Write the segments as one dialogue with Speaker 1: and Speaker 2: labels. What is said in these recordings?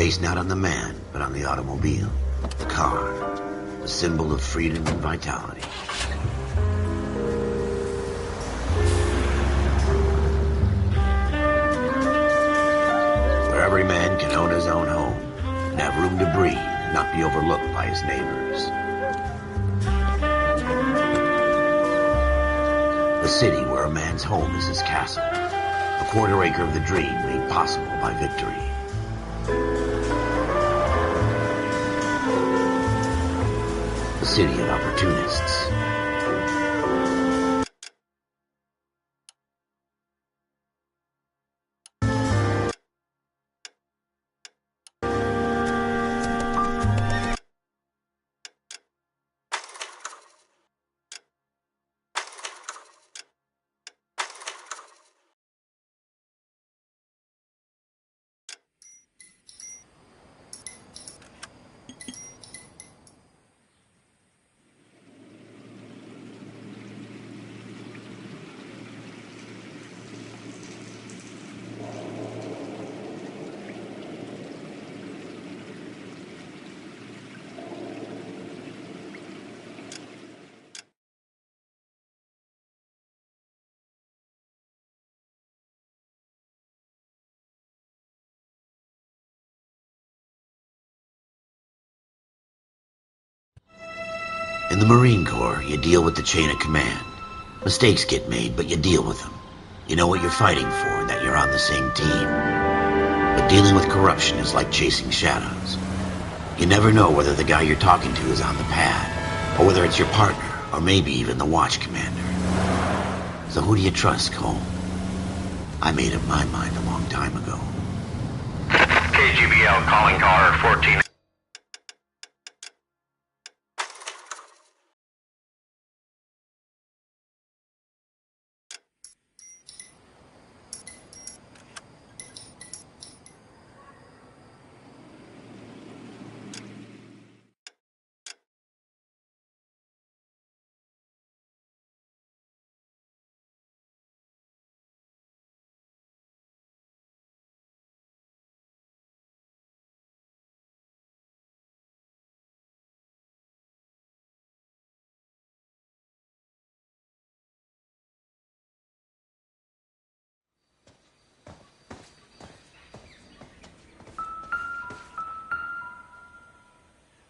Speaker 1: based not on the man, but on the automobile, the car, the symbol of freedom and vitality. Where every man can own his own home and have room to breathe and not be overlooked by his neighbors. The city where a man's home is his castle, a quarter acre of the dream made possible by victory. The city of opportunists. In the Marine Corps, you deal with the chain of command. Mistakes get made, but you deal with them. You know what you're fighting for and that you're on the same team. But dealing with corruption is like chasing shadows. You never know whether the guy you're talking to is on the pad, or whether it's your partner, or maybe even the watch commander. So who do you trust, Cole? I made up my mind a long time ago.
Speaker 2: KGBL calling car 14.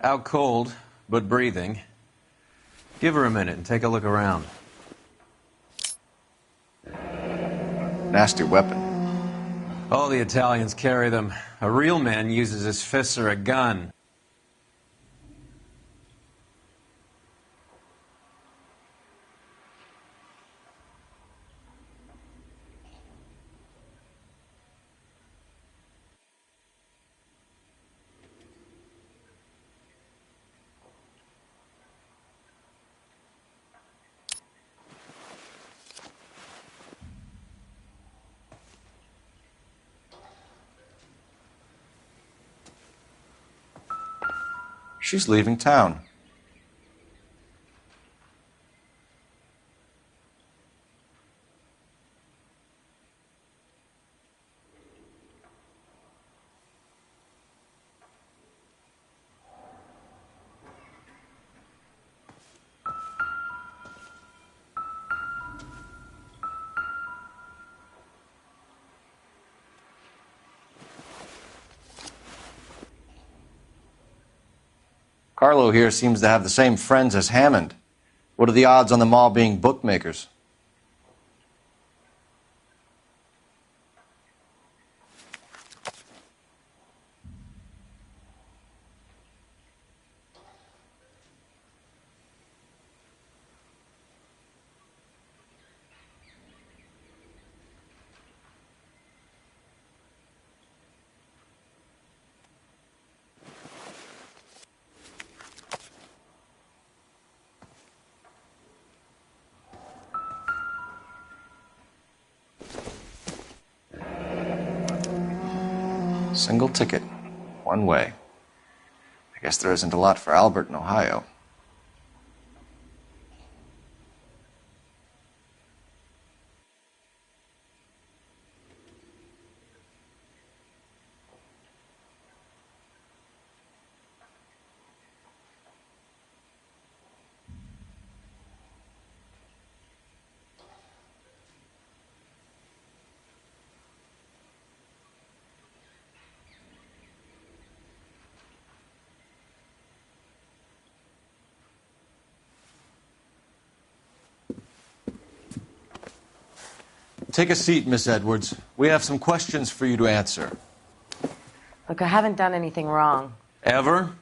Speaker 3: Out cold, but breathing. Give her a minute and take a look around.
Speaker 4: Nasty weapon.
Speaker 3: All the Italians carry them. A real man uses his fists or a gun.
Speaker 4: She's leaving town. Carlo here seems to have the same friends as Hammond. What are the odds on them all being bookmakers? Single ticket, one way. I guess there isn't a lot for Albert in Ohio. Take a seat, Miss Edwards. We have some questions for you to answer.
Speaker 5: Look, I haven't done anything wrong.
Speaker 3: Ever?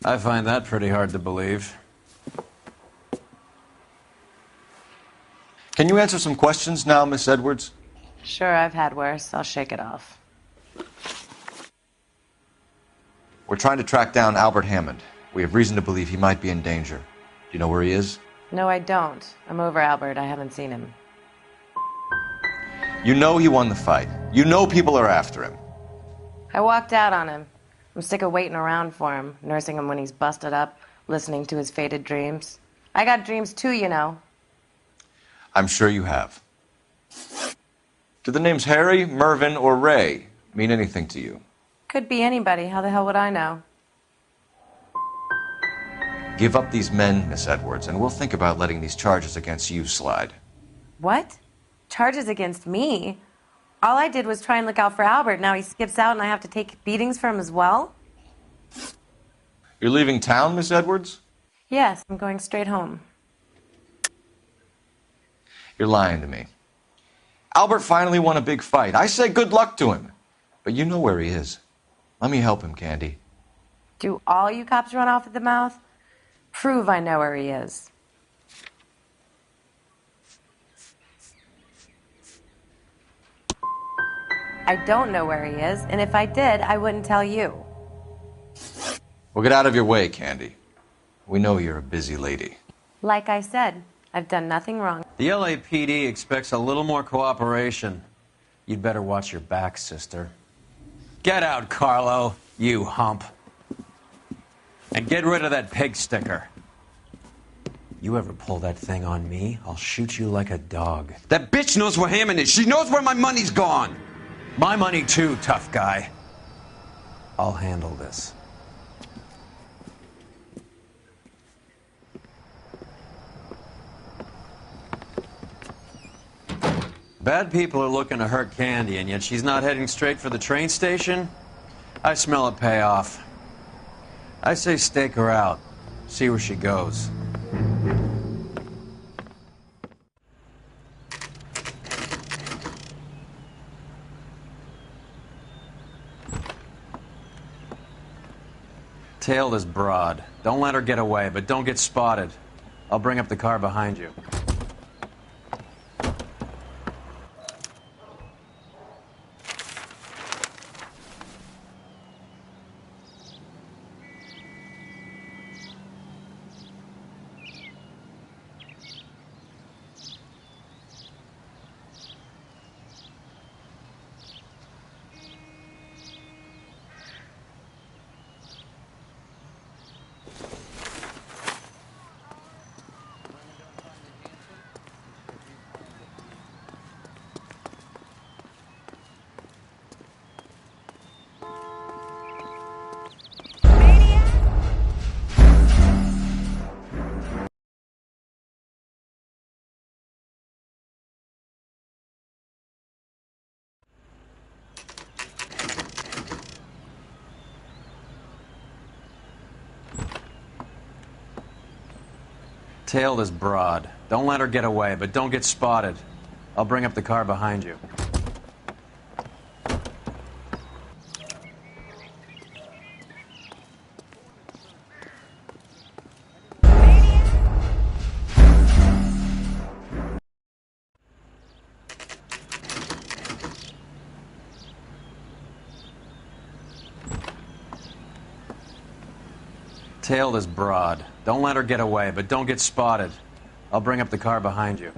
Speaker 3: I find that pretty hard to believe.
Speaker 4: Can you answer some questions now, Miss Edwards?
Speaker 5: Sure, I've had worse. I'll shake it off.
Speaker 4: We're trying to track down Albert Hammond. We have reason to believe he might be in danger. Do you know where he is?
Speaker 5: No, I don't. I'm over Albert. I haven't seen him.
Speaker 4: You know he won the fight. You know people are after him.
Speaker 5: I walked out on him. I'm sick of waiting around for him, nursing him when he's busted up, listening to his faded dreams. I got dreams too, you know.
Speaker 4: I'm sure you have. Do the names Harry, Mervyn, or Ray mean anything to you?
Speaker 5: Could be anybody. How the hell would I know?
Speaker 4: Give up these men, Miss Edwards, and we'll think about letting these charges against you slide.
Speaker 5: What? Charges against me? All I did was try and look out for Albert. Now he skips out and I have to take beatings for him as well?
Speaker 4: You're leaving town, Miss Edwards?
Speaker 5: Yes, I'm going straight home.
Speaker 4: You're lying to me. Albert finally won a big fight. I say good luck to him. But you know where he is. Let me help him, Candy.
Speaker 5: Do all you cops run off at the mouth? Prove I know where he is. I don't know where he is, and if I did, I wouldn't tell you.
Speaker 4: Well, get out of your way, Candy. We know you're a busy lady.
Speaker 5: Like I said, I've done nothing wrong.
Speaker 3: The LAPD expects a little more cooperation. You'd better watch your back, sister. Get out, Carlo, you hump. And get rid of that pig sticker. You ever pull that thing on me, I'll shoot you like a dog.
Speaker 6: That bitch knows where Hammond is. She knows where my money's gone.
Speaker 3: My money too, tough guy. I'll handle this. Bad people are looking to hurt Candy, and yet she's not heading straight for the train station? I smell a payoff. I say stake her out. See where she goes. Tail this broad. Don't let her get away, but don't get spotted. I'll bring up the car behind you. Tail this broad. Don't let her get away, but don't get spotted. I'll bring up the car behind you. Tail this broad. Don't let her get away, but don't get spotted. I'll bring up the car behind you.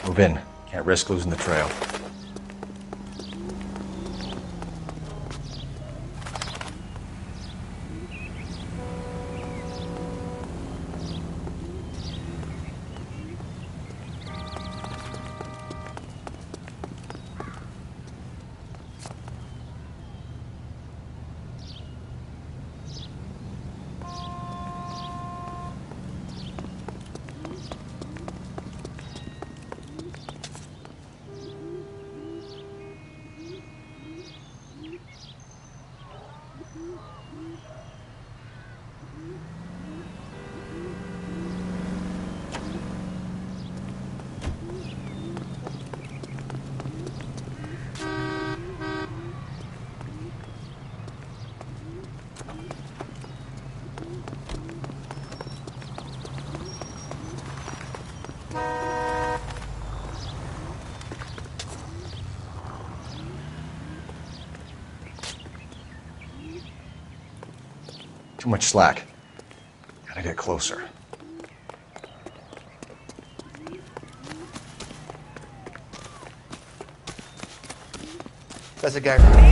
Speaker 4: Move in. Can't risk losing the trail. Too much slack. Gotta get closer.
Speaker 7: That's a guy.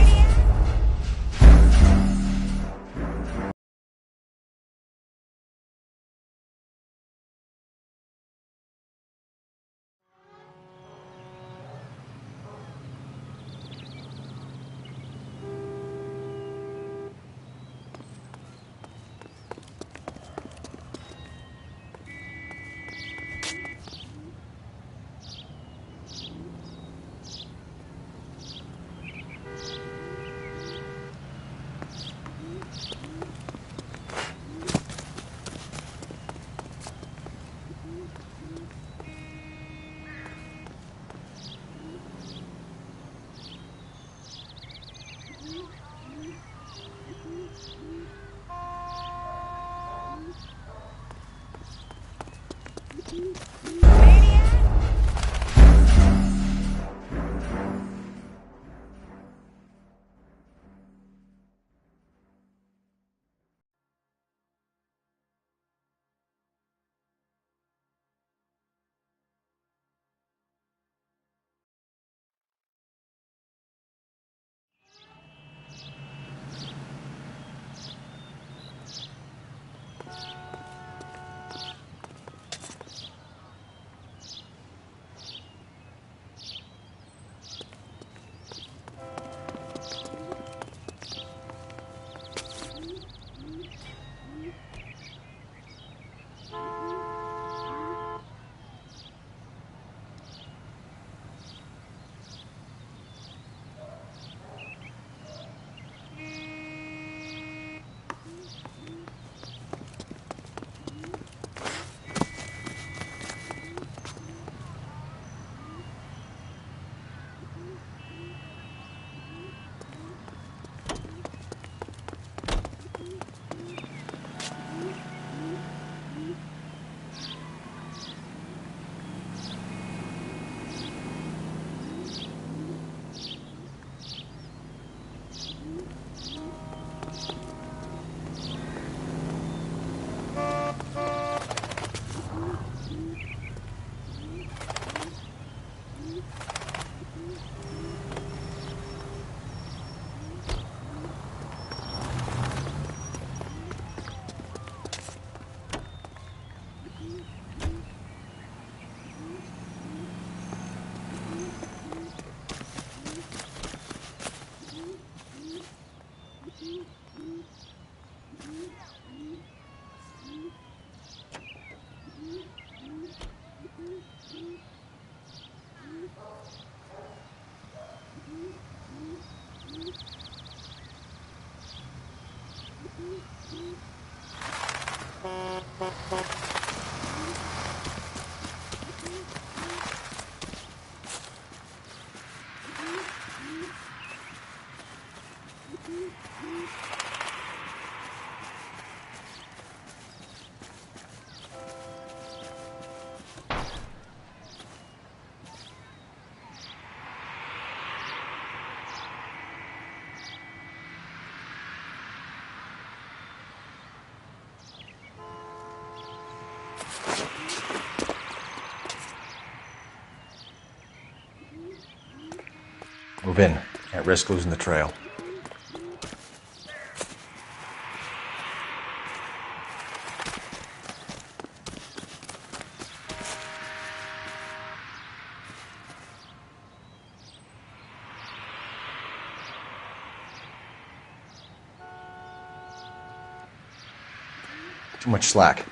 Speaker 4: Move in. Can't risk losing the trail. Too much slack.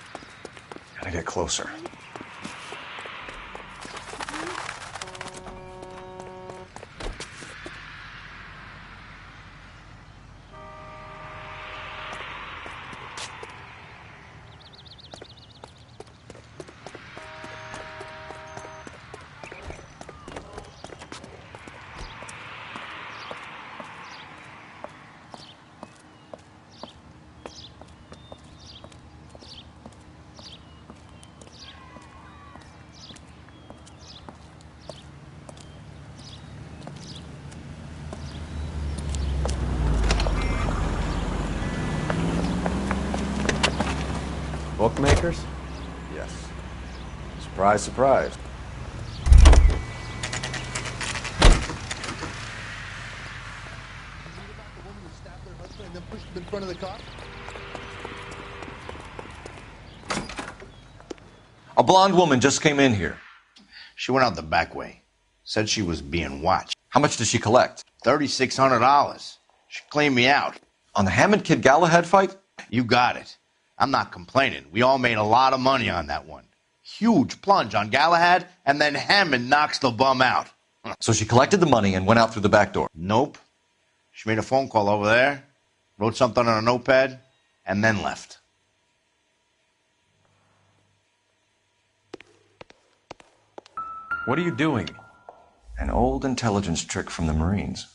Speaker 4: Gotta get closer.
Speaker 7: Bookmakers?
Speaker 4: Yes. Surprise, surprise.
Speaker 8: In front of the car?
Speaker 4: A blonde woman just came in here.
Speaker 1: She went out the back way. Said she was being watched.
Speaker 4: How much did she collect?
Speaker 1: $3,600. She cleaned me out.
Speaker 4: On the Hammond Kid Galahad fight?
Speaker 1: You got it. I'm not complaining. We all made a lot of money on that one. Huge plunge on Galahad, and then Hammond knocks the bum out.
Speaker 4: So she collected the money and went out through the back door.
Speaker 1: Nope. She made a phone call over there, wrote something on a notepad, and then left.
Speaker 3: What are you doing?
Speaker 4: An old intelligence trick from the Marines.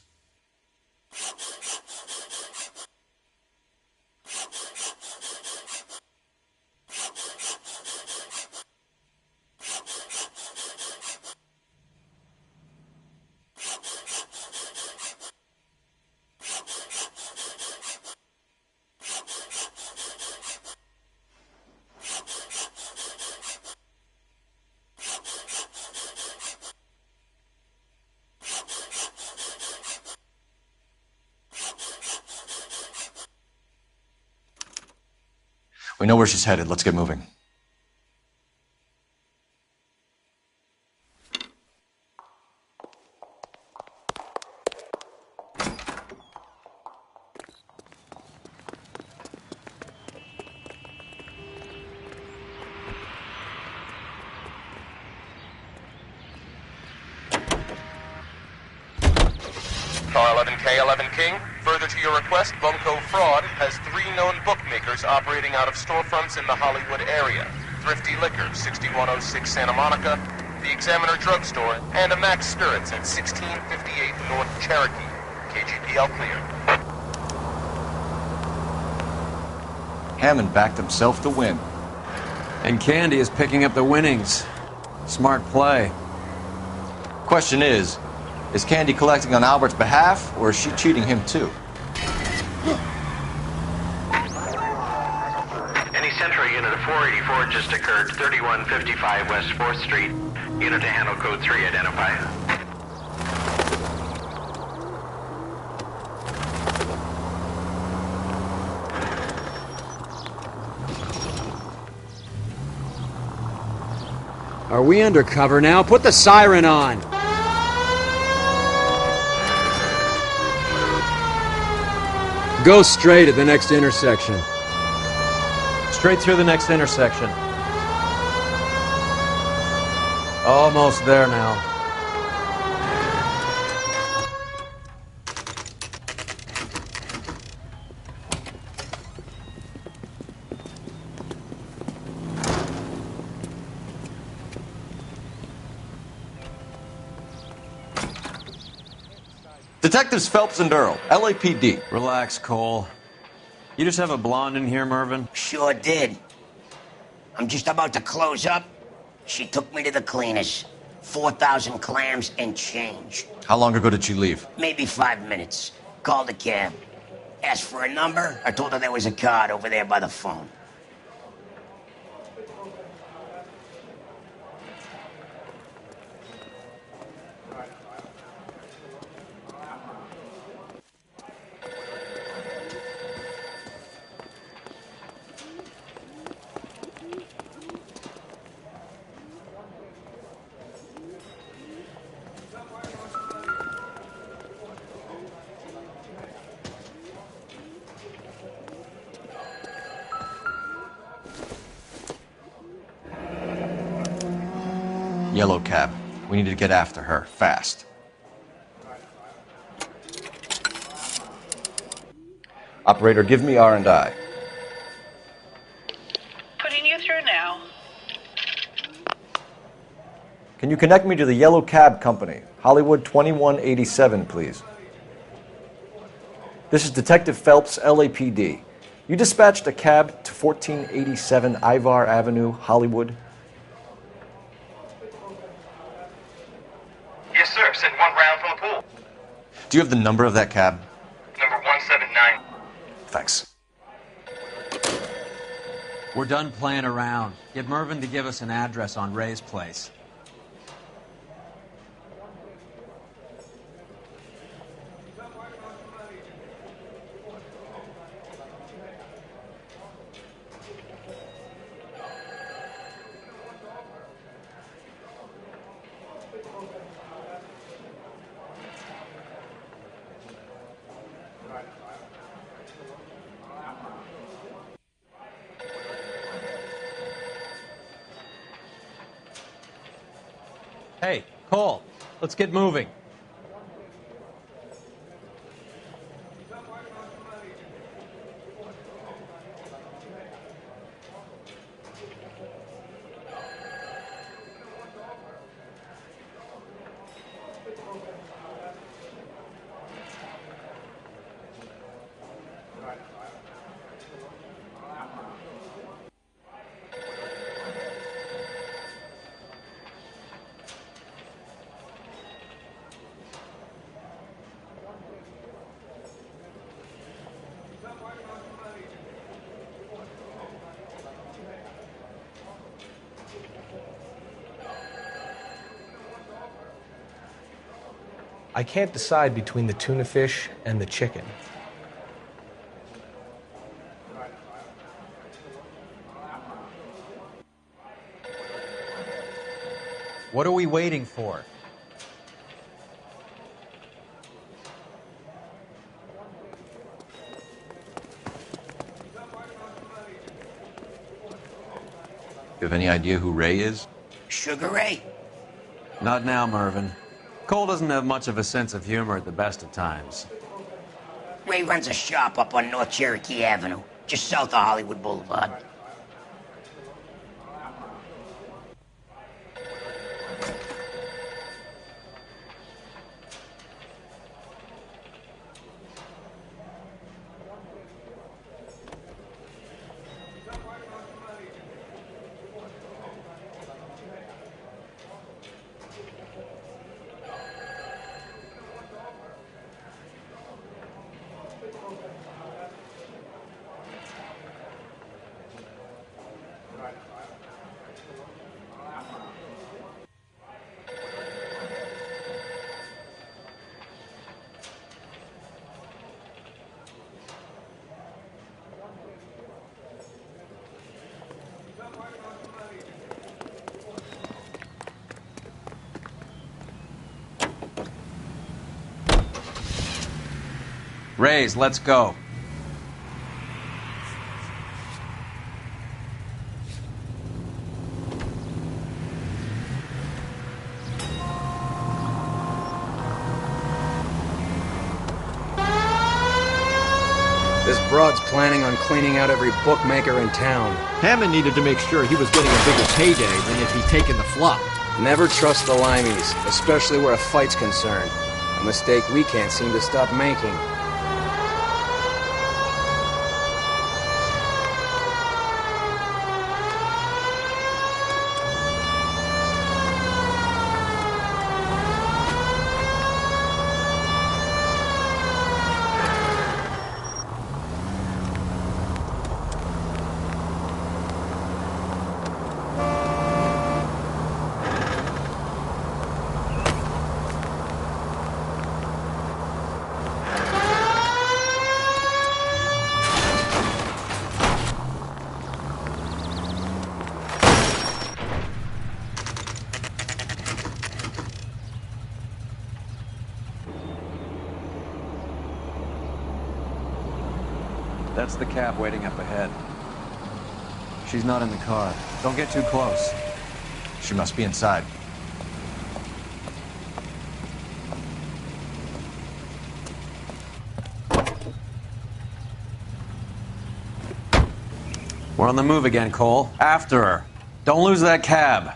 Speaker 4: We know where she's headed. Let's get moving.
Speaker 2: Car 11K, 11 King. Further to your request, Bunko Fraud has 3 known bookmakers operating out of storefronts in the Hollywood area. Thrifty Liquor, 6106 Santa Monica, the Examiner Drugstore, and a Max Spirits at 1658 North Cherokee. KGPL clear.
Speaker 4: Hammond backed himself to win.
Speaker 3: And Candy is picking up the winnings. Smart play.
Speaker 4: Question is Candy collecting on Albert's behalf, or is she cheating him too?
Speaker 2: Any Central unit of 484 just occurred, 3155 West 4th Street. Unit to handle code 3, identify.
Speaker 7: Are we undercover now? Put the siren on! Go straight at the next intersection.
Speaker 3: Straight through the next intersection. Almost there now.
Speaker 4: Detectives Phelps and Earl, LAPD.
Speaker 3: Relax, Cole. You just have a blonde in here, Mervyn?
Speaker 9: Sure did. I'm just about to close up. She took me to the cleaners. 4,000 clams and change.
Speaker 4: How long ago did she leave?
Speaker 9: Maybe 5 minutes. Called a cab. Asked for a number. I told her there was a card over there by the phone.
Speaker 4: yellow cab. We need to get after her, fast. Operator, give me R&I.
Speaker 8: Putting you through now.
Speaker 4: Can you connect me to the yellow cab company? Hollywood 2187, please. This is Detective Phelps, LAPD. You dispatched a cab to 1487 Ivar Avenue, Hollywood?
Speaker 10: Yes, sir. Sent one round from the pool.
Speaker 4: Do you have the number of that cab?
Speaker 10: Number 179.
Speaker 4: Thanks.
Speaker 3: We're done playing around. Get Mervyn to give us an address on Ray's place. Hey, Cole, let's get moving.
Speaker 11: I can't decide between the tuna fish and the chicken.
Speaker 3: What are we waiting for?
Speaker 4: You have any idea who Ray is?
Speaker 9: Sugar Ray?
Speaker 3: Not now, Mervyn. Cole doesn't have much of a sense of humor at the best of times.
Speaker 9: Ray runs a shop up on North Cherokee Avenue, just south of Hollywood Boulevard.
Speaker 3: Rays, let's go.
Speaker 7: This broad's planning on cleaning out every bookmaker in town.
Speaker 11: Hammond needed to make sure he was getting a bigger payday than if he'd taken the flop.
Speaker 7: Never trust the limeys, especially where a fight's concerned. A mistake we can't seem to stop making.
Speaker 3: That's the cab waiting up ahead. She's not in the car. Don't get too close.
Speaker 4: She must be inside.
Speaker 3: We're on the move again, Cole. After her. Don't lose that cab.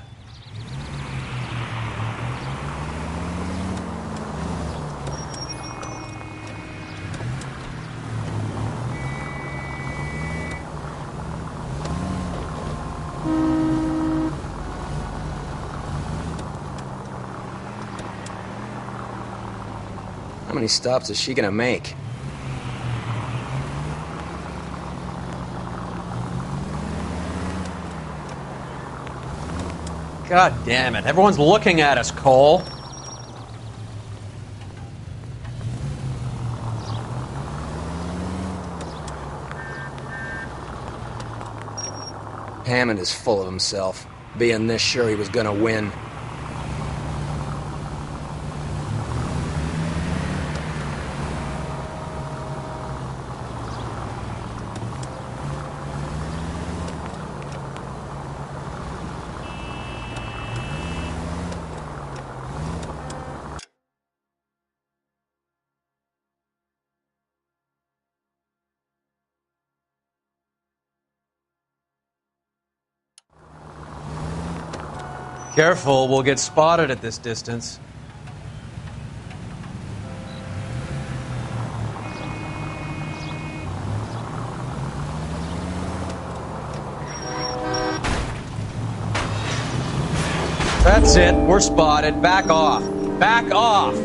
Speaker 7: How many stops is she gonna make?
Speaker 3: God damn it. Everyone's looking at us, Cole.
Speaker 7: Hammond is full of himself, being this sure he was gonna win.
Speaker 3: Careful, we'll get spotted at this distance. That's it. We're spotted. Back off. Back off!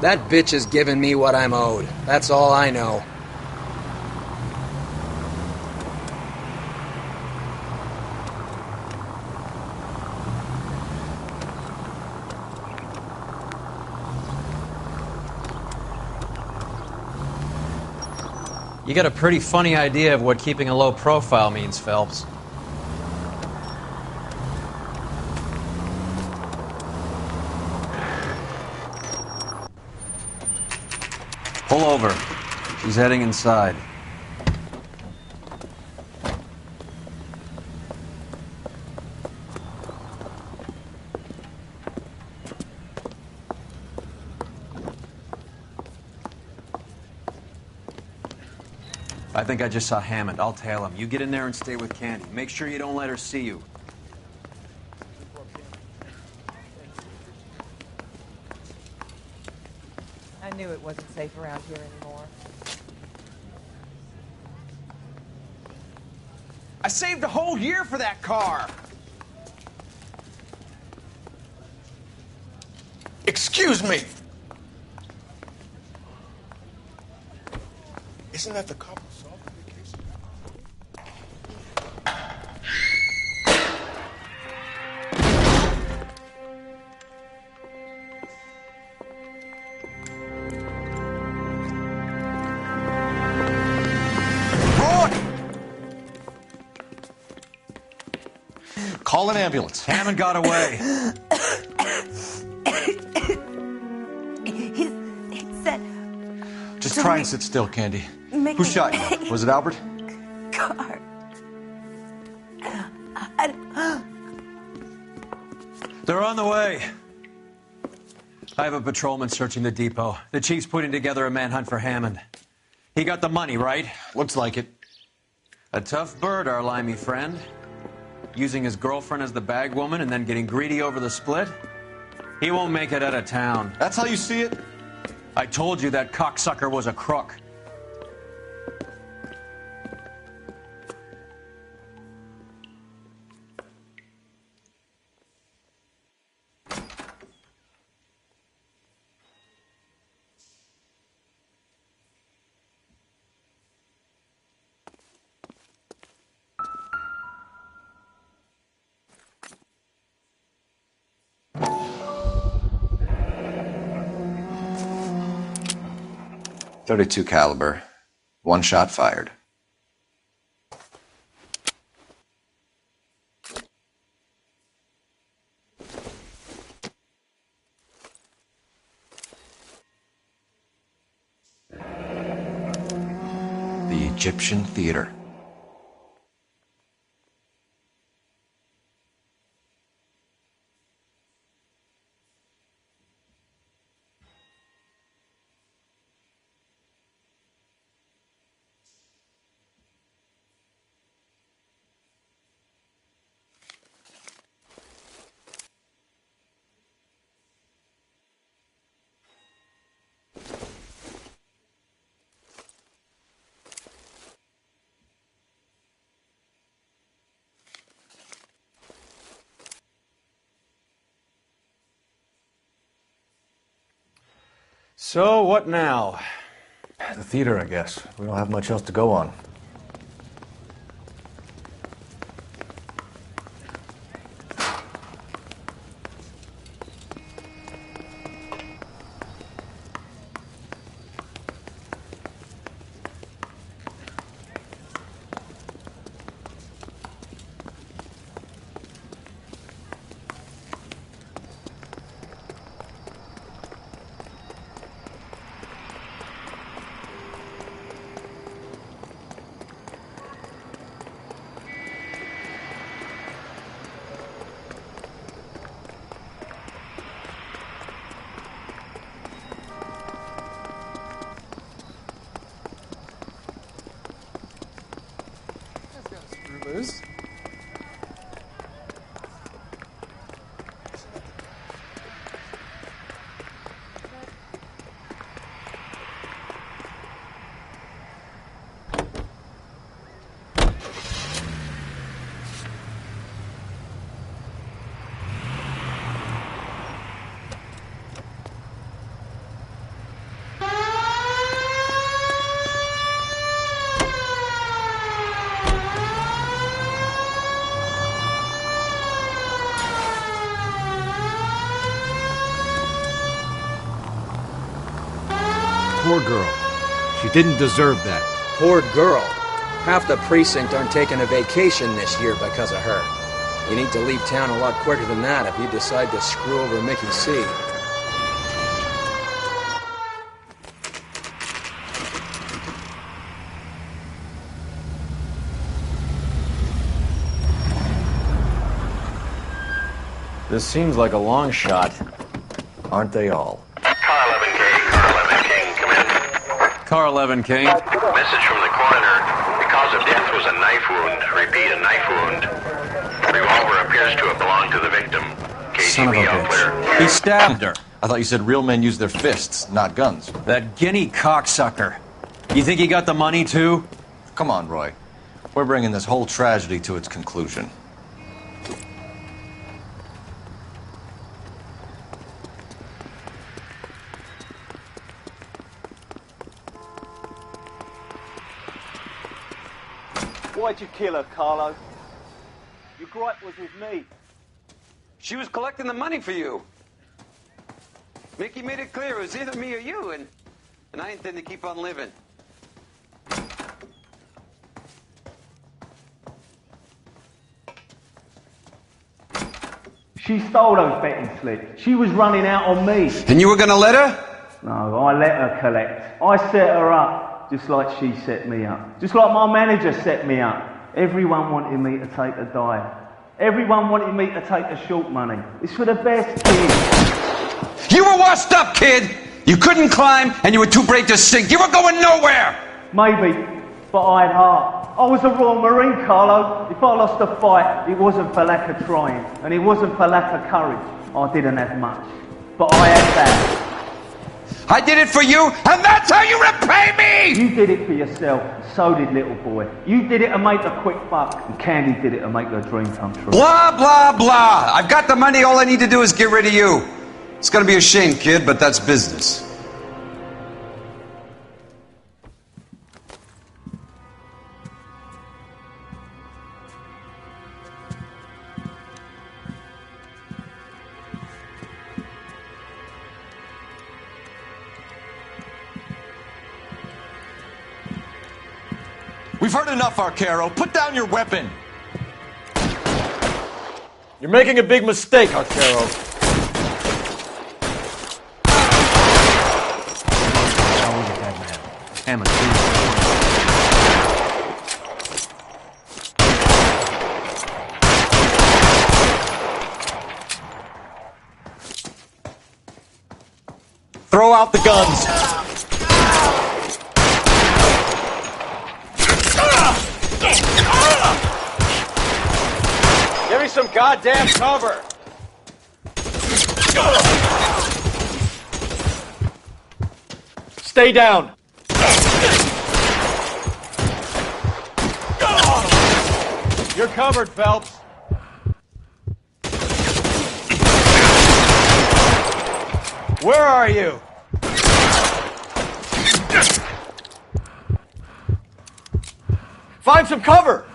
Speaker 7: That bitch is giving me what I'm owed. That's all I know.
Speaker 3: You got a pretty funny idea of what keeping a low profile means, Phelps. Pull over. She's heading inside. I think I just saw Hammond. I'll tail him. You get in there and stay with Candy. Make sure you don't let her see you.
Speaker 8: I knew it wasn't safe around here anymore.
Speaker 6: I saved a whole year for that car. Excuse me. Isn't that the cop who solved the case?
Speaker 4: Call an ambulance.
Speaker 3: Hammond got away.
Speaker 8: He said...
Speaker 4: Just try and sit still, Candy. Who shot you? Was it Albert?
Speaker 8: Car.
Speaker 3: They're on the way. I have a patrolman searching the depot. The chief's putting together a manhunt for Hammond. He got the money, right?
Speaker 4: Looks like it.
Speaker 3: A tough bird, our limey friend. Using his girlfriend as the bag woman and then getting greedy over the split. He won't make it out of town.
Speaker 4: That's how you see it?
Speaker 3: I told you that cocksucker was a crook.
Speaker 4: .32 caliber. One shot fired. The Egyptian Theater.
Speaker 11: So, what now?
Speaker 12: The theater, I guess. We don't have much else to go on.
Speaker 6: Booze.
Speaker 11: Poor girl. She didn't deserve that.
Speaker 7: Poor girl. Half the precinct aren't taking a vacation this year because of her. You need to leave town a lot quicker than that if you decide to screw over Mickey C.
Speaker 11: This seems like a long shot.
Speaker 12: Aren't they all?
Speaker 10: Car 11K, Car 11 King, come in.
Speaker 3: Car 11 King.
Speaker 10: Message from the coroner. The cause of death was a knife wound. Repeat, a knife wound. The revolver appears to have belonged to the victim.
Speaker 3: Son of a
Speaker 10: KGB all clear.
Speaker 3: bitch. He stabbed her.
Speaker 4: I thought you said real men use their fists, not guns.
Speaker 3: That guinea cocksucker. You think he got the money, too?
Speaker 4: Come on, Roy. We're bringing this whole tragedy to its conclusion.
Speaker 13: Why'd you kill her, Carlo? Your gripe was with me.
Speaker 14: She was collecting the money for you. Mickey made it clear it was either me or you, and I intend to keep on living.
Speaker 13: She stole those betting slips. She was running out on me.
Speaker 14: And you were gonna let her?
Speaker 13: No, I let her collect. I set her up, just like she set me up. Just like my manager set me up. Everyone wanted me to take a dive. Everyone wanted me to take the short money. It's for the best kid.
Speaker 14: You were washed up, kid! You couldn't climb, and you were too brave to sink. You were going nowhere!
Speaker 13: Maybe, but I had heart. I was a Royal Marine, Carlo. If I lost a fight, it wasn't for lack of trying, and it wasn't for lack of courage. I didn't have much, but I had that.
Speaker 14: I did it for you, and that's how you repay me!
Speaker 13: You did it for yourself, so did little boy. You did it to make a quick buck, and Candy did it to make her dream come true.
Speaker 14: Blah, blah, blah. I've got the money, all I need to do is get rid of you. It's gonna be a shame, kid, but that's business.
Speaker 4: We've heard enough, Arcaro. Put down your weapon.
Speaker 12: You're making a big mistake, Arcaro.
Speaker 4: Throw out the guns.
Speaker 12: Give me some goddamn cover! Stay down! You're covered, Phelps. Where are you?
Speaker 4: Find some cover!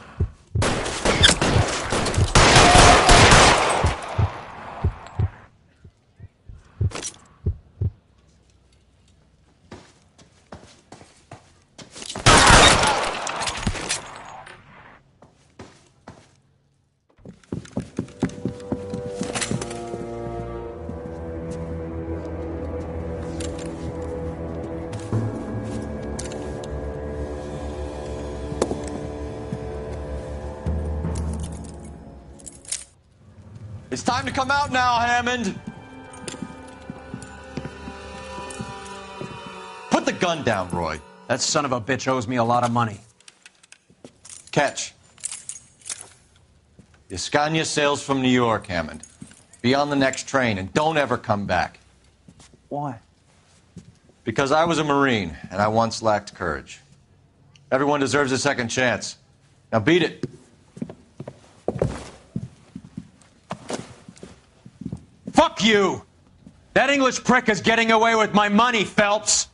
Speaker 4: It's time to come out now, Hammond. Put the gun down, Roy.
Speaker 3: That son of a bitch owes me a lot of money.
Speaker 4: Catch. The Scania sails from New York, Hammond. Be on the next train and don't ever come back.
Speaker 3: Why?
Speaker 4: Because I was a Marine and I once lacked courage. Everyone deserves a second chance. Now beat it.
Speaker 3: Fuck you! That English prick is getting away with my money, Phelps!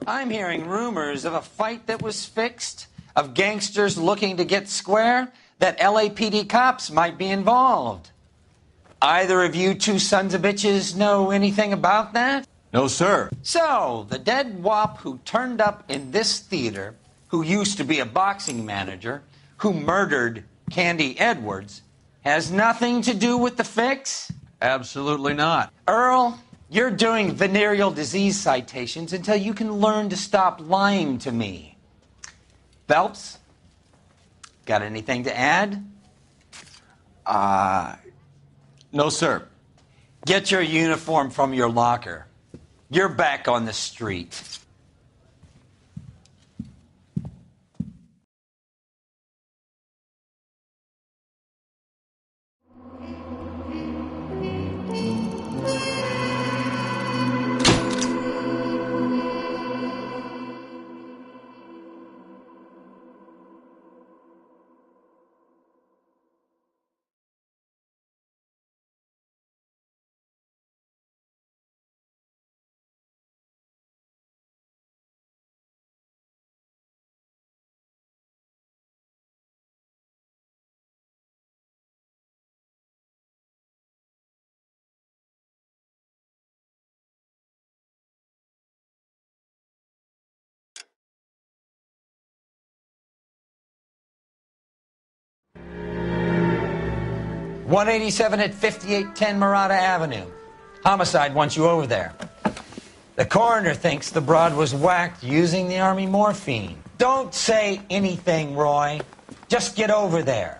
Speaker 15: I'm hearing rumors of a fight that was fixed, of gangsters looking to get square, that LAPD cops might be involved. Either of you two sons of bitches know anything about that?
Speaker 4: No, sir.
Speaker 15: So, the dead wop who turned up in this theater, who used to be a boxing manager, who murdered Candy Edwards, has nothing to do with the fix?
Speaker 3: Absolutely not.
Speaker 15: Earl, you're doing venereal disease citations until you can learn to stop lying to me. Phelps, got anything to add?
Speaker 4: No, sir.
Speaker 15: Get your uniform from your locker. You're back on the street. .187 at 5810 Murata Avenue. Homicide wants you over there. The coroner thinks the broad was whacked using the Army morphine. Don't say anything, Roy. Just get over there.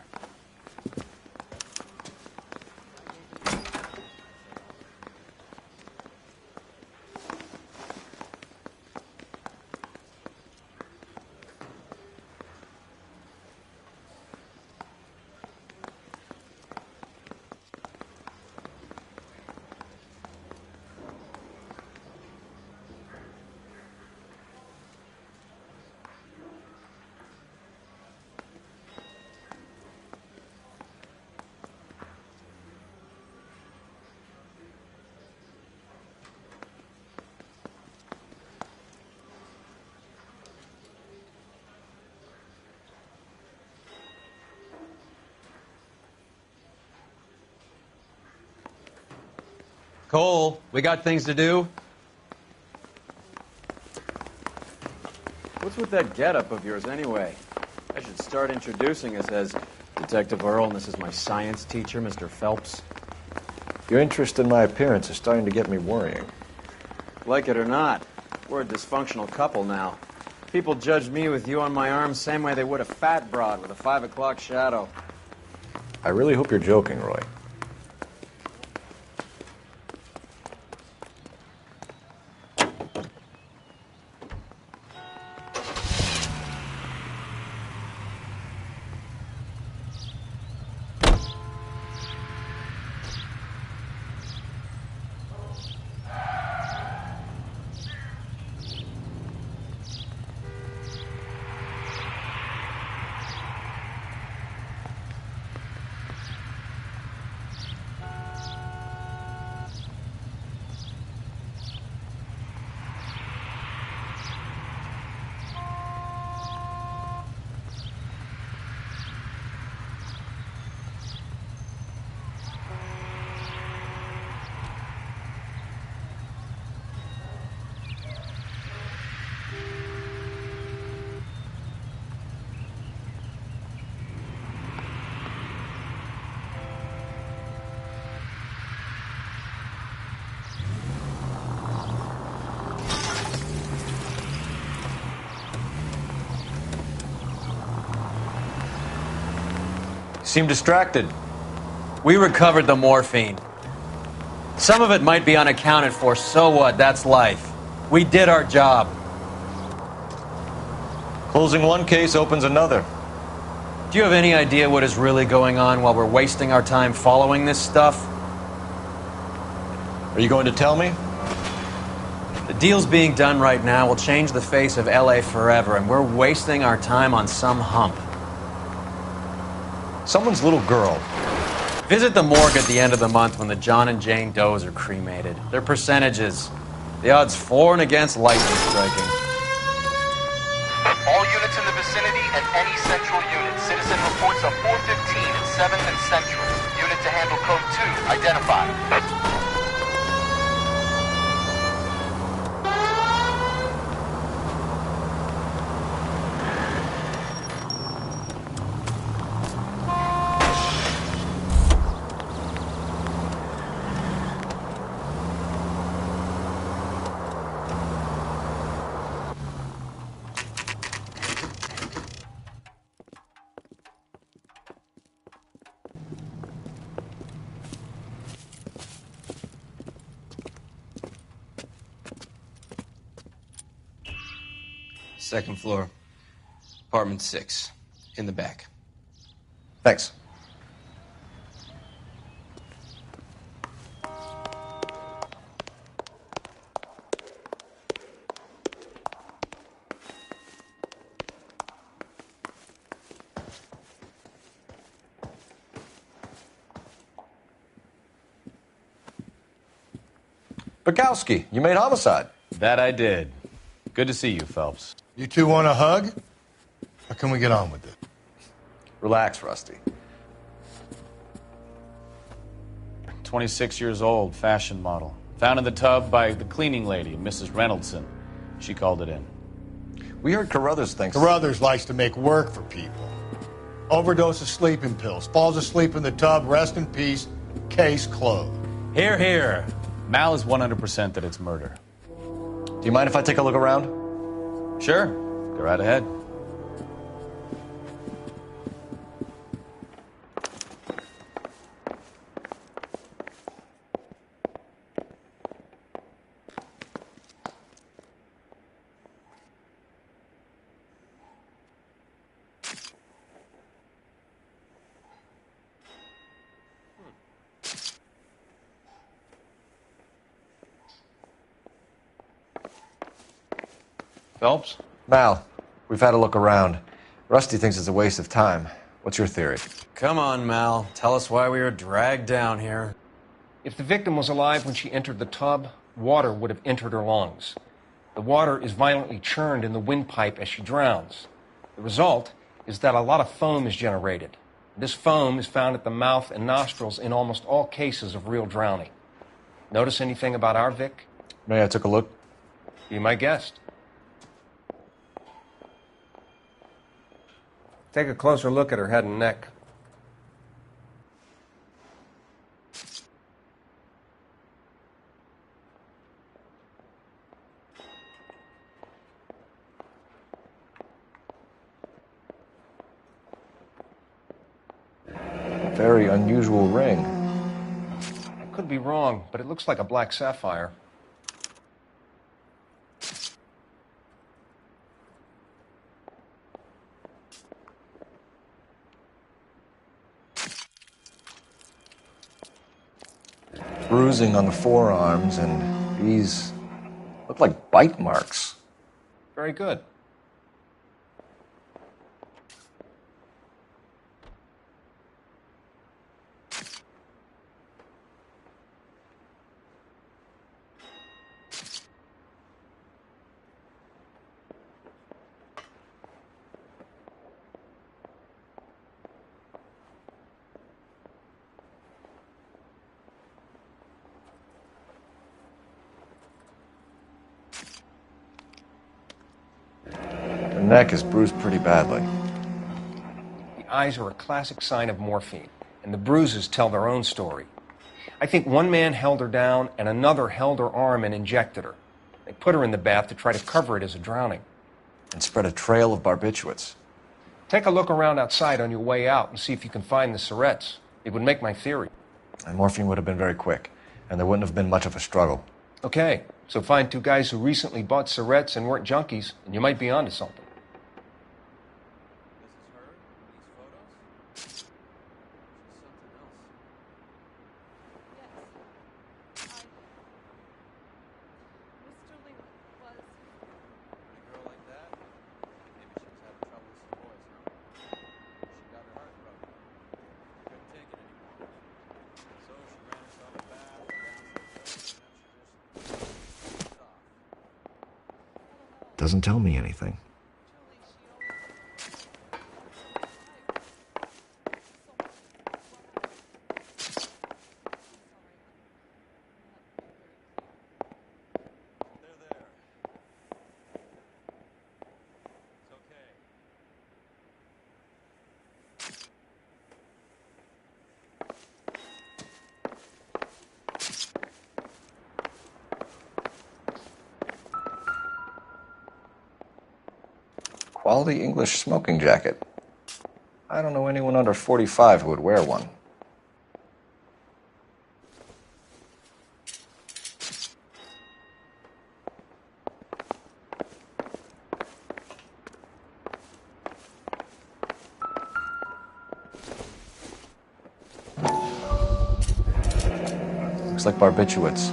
Speaker 3: Cole, we got things to do.
Speaker 16: What's with that getup of yours, anyway? I should start introducing us as Detective Earl, and this is my science teacher, Mr. Phelps.
Speaker 12: Your interest in my appearance is starting to get me worrying.
Speaker 16: Like it or not, we're a dysfunctional couple now. People judged me with you on my arm same way they would a fat broad with a 5 o'clock shadow.
Speaker 12: I really hope you're joking, Roy.
Speaker 4: seem distracted.
Speaker 3: We recovered the morphine. Some of it might be unaccounted for, so what? That's life. We did our job.
Speaker 4: Closing one case opens another.
Speaker 3: Do you have any idea what is really going on while we're wasting our time following this stuff?
Speaker 4: Are you going to tell me?
Speaker 3: The deals being done right now will change the face of LA forever, and we're wasting our time on some hump.
Speaker 4: Someone's little girl.
Speaker 3: Visit the morgue at the end of the month when the John and Jane Does are cremated. Their percentages. The odds for and against lightning striking.
Speaker 2: All units in the vicinity and any central unit. Citizen reports of 415 and 7th and Central. Unit to handle code 2. Identified.
Speaker 17: Second floor. Apartment 6. In the back.
Speaker 4: Thanks. Bukowski, you made homicide.
Speaker 18: That I did. Good to see you, Phelps.
Speaker 19: You two want a hug? Or can we get on with it?
Speaker 4: Relax, Rusty.
Speaker 18: 26 years old, fashion model. Found in the tub by the cleaning lady, Mrs. Reynoldson. She called it in.
Speaker 4: We heard Carruthers thinks...
Speaker 19: Carruthers likes to make work for people. Overdose of sleeping pills. Falls asleep in the tub. Rest in peace. Case closed.
Speaker 18: Here, here. Mal is 100% that it's murder.
Speaker 4: Do you mind if I take a look around?
Speaker 18: Sure. Go right ahead. Phelps?
Speaker 4: Mal, we've had a look around. Rusty thinks it's a waste of time. What's your theory?
Speaker 3: Come on, Mal. Tell us why we were dragged down here.
Speaker 20: If the victim was alive when she entered the tub, water would have entered her lungs. The water is violently churned in the windpipe as she drowns. The result is that a lot of foam is generated. This foam is found at the mouth and nostrils in almost all cases of real drowning. Notice anything about our Vic?
Speaker 4: May I take a look?
Speaker 20: Be my guest. Take a closer look at her head and neck.
Speaker 4: Very unusual ring.
Speaker 20: I could be wrong, but it looks like a black sapphire.
Speaker 4: Bruising on the forearms, and these look like bite marks.
Speaker 20: Very good.
Speaker 4: Her neck is bruised pretty badly.
Speaker 20: The eyes are a classic sign of morphine, and the bruises tell their own story. I think one man held her down and another held her arm and injected her. They put her in the bath to try to cover it as a drowning.
Speaker 4: And spread a trail of barbiturates.
Speaker 20: Take a look around outside on your way out and see if you can find the Surretts. It would make my theory.
Speaker 12: And morphine would have been very quick, and there wouldn't have been much of a struggle.
Speaker 20: Okay, so find two guys who recently bought Surretts and weren't junkies, and you might be onto something.
Speaker 12: Doesn't tell me anything.
Speaker 4: Quality English smoking jacket. I don't know anyone under 45 who would wear one. Looks like barbiturates.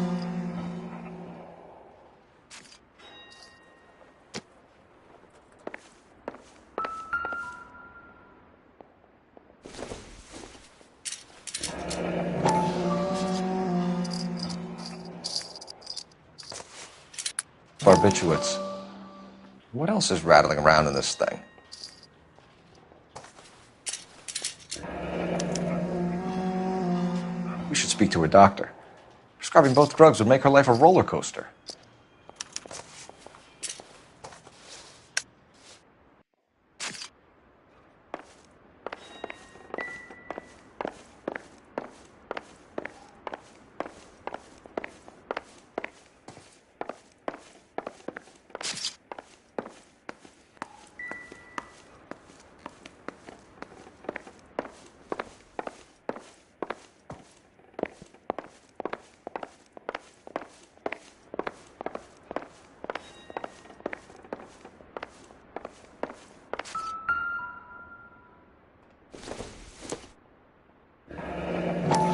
Speaker 4: Barbiturates. What else is rattling around in this thing? We should speak to her doctor. Prescribing both drugs would make her life a roller coaster.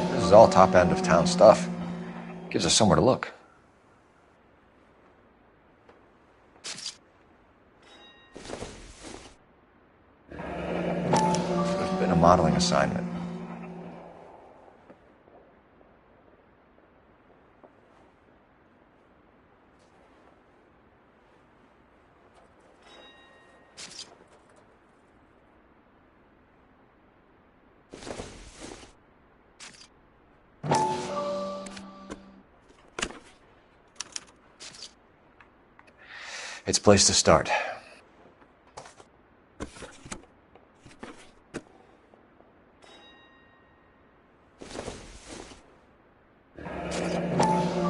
Speaker 4: This is all top end of town stuff. Gives us somewhere to look. Could have been a modeling assignment. It's a place to start.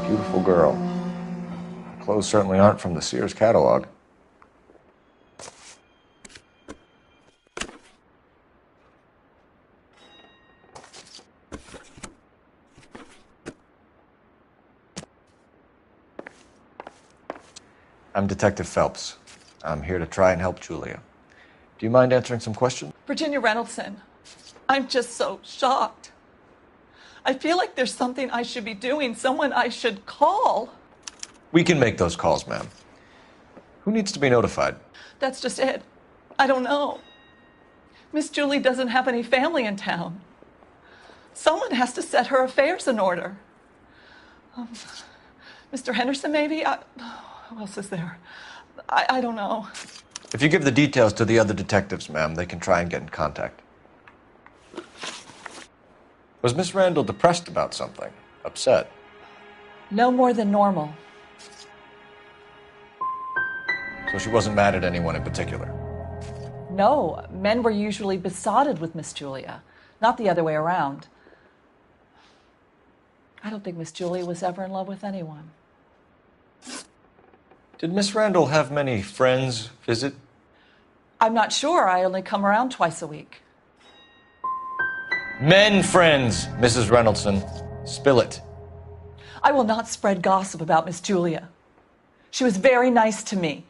Speaker 4: Beautiful girl. Her clothes certainly aren't from the Sears catalog. I'm Detective Phelps. I'm here to try and help Julia. Do you mind answering some questions?
Speaker 8: Virginia Reynoldson, I'm just so shocked. I feel like there's something I should be doing, someone I should call.
Speaker 4: We can make those calls, ma'am. Who needs to be notified?
Speaker 8: That's just it. I don't know. Miss Julie doesn't have any family in town. Someone has to set her affairs in order. Mr. Henderson, maybe? Who else is there? I don't know.
Speaker 4: If you give the details to the other detectives, ma'am, they can try and get in contact. Was Miss Randall depressed about something? Upset?
Speaker 8: No more than normal.
Speaker 4: So she wasn't mad at anyone in particular?
Speaker 8: No, men were usually besotted with Miss Julia, not the other way around. I don't think Miss Julia was ever in love with anyone.
Speaker 4: Did Miss Randall have many friends visit?
Speaker 8: I'm not sure. I only come around twice a week.
Speaker 4: Men friends, Mrs. Reynoldson. Spill it.
Speaker 8: I will not spread gossip about Miss Julia. She was very nice to me.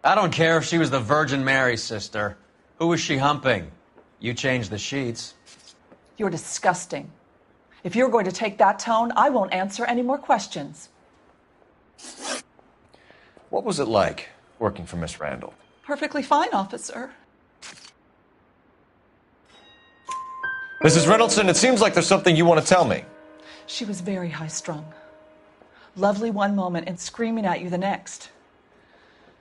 Speaker 3: I don't care if she was the Virgin Mary, sister. Who was she humping? You changed the sheets.
Speaker 8: You're disgusting. If you're going to take that tone, I won't answer any more questions.
Speaker 4: What was it like working for Miss Randall?
Speaker 8: Perfectly fine, officer.
Speaker 4: Mrs. Reynoldson, it seems like there's something you want to tell me.
Speaker 8: She was very high-strung. Lovely one moment and screaming at you the next.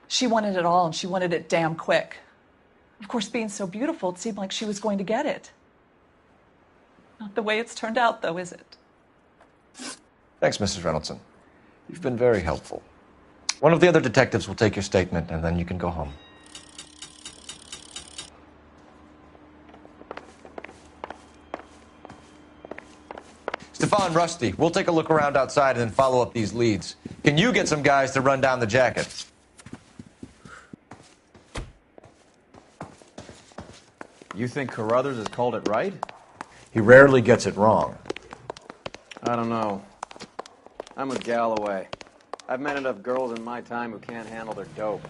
Speaker 8: She wanted it all, and she wanted it damn quick. Of course, being so beautiful, it seemed like she was going to get it. Not the way it's turned out, though, is it?
Speaker 4: Thanks, Mrs. Reynoldson. You've been very helpful. One of the other detectives will take your statement, and then you can go home. Stefan, Rusty, we'll take a look around outside and then follow up these leads. Can you get some guys to run down the jacket?
Speaker 16: You think Carruthers has called it right?
Speaker 12: He rarely gets it wrong.
Speaker 16: I don't know. I'm with Galloway. I've met enough girls in my time who can't handle their dope.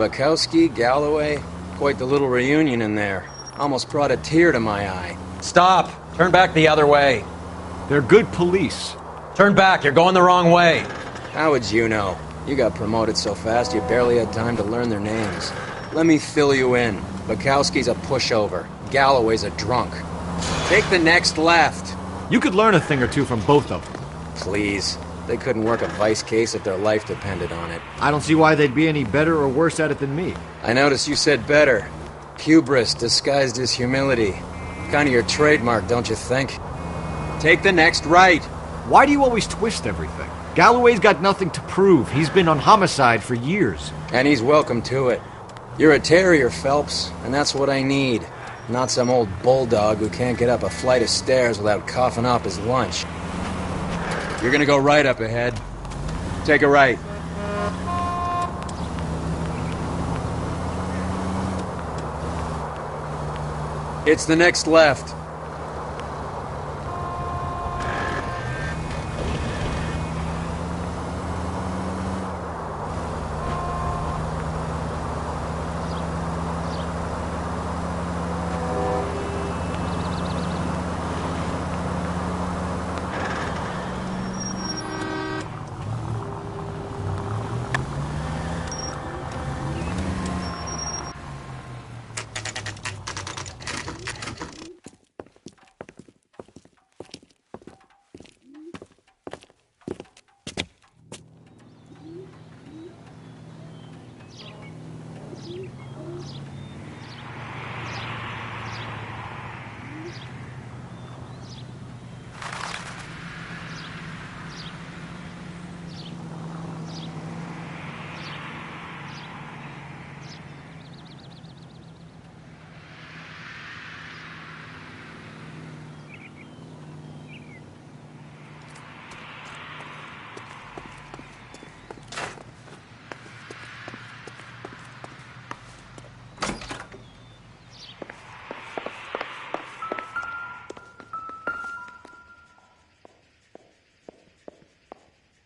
Speaker 7: Bukowski, Galloway, quite the little reunion in there. Almost brought a tear to my eye.
Speaker 3: Stop! Turn back the other way.
Speaker 11: They're good police.
Speaker 3: Turn back, you're going the wrong way.
Speaker 7: How would you know? You got promoted so fast you barely had time to learn their names. Let me fill you in. Bukowski's a pushover. Galloway's a drunk. Take the next left.
Speaker 11: You could learn a thing or two from both of them.
Speaker 7: Please. They couldn't work a vice case if their life depended on it.
Speaker 11: I don't see why they'd be any better or worse at it than me.
Speaker 7: I noticed you said better. Hubris disguised as humility. Kind of your trademark, don't you think? Take the next right.
Speaker 11: Why do you always twist everything? Galloway's got nothing to prove. He's been on homicide for years.
Speaker 7: And he's welcome to it. You're a terrier, Phelps, and that's what I need. Not some old bulldog who can't get up a flight of stairs without coughing up his lunch. You're gonna go right up ahead. Take a right. It's the next left.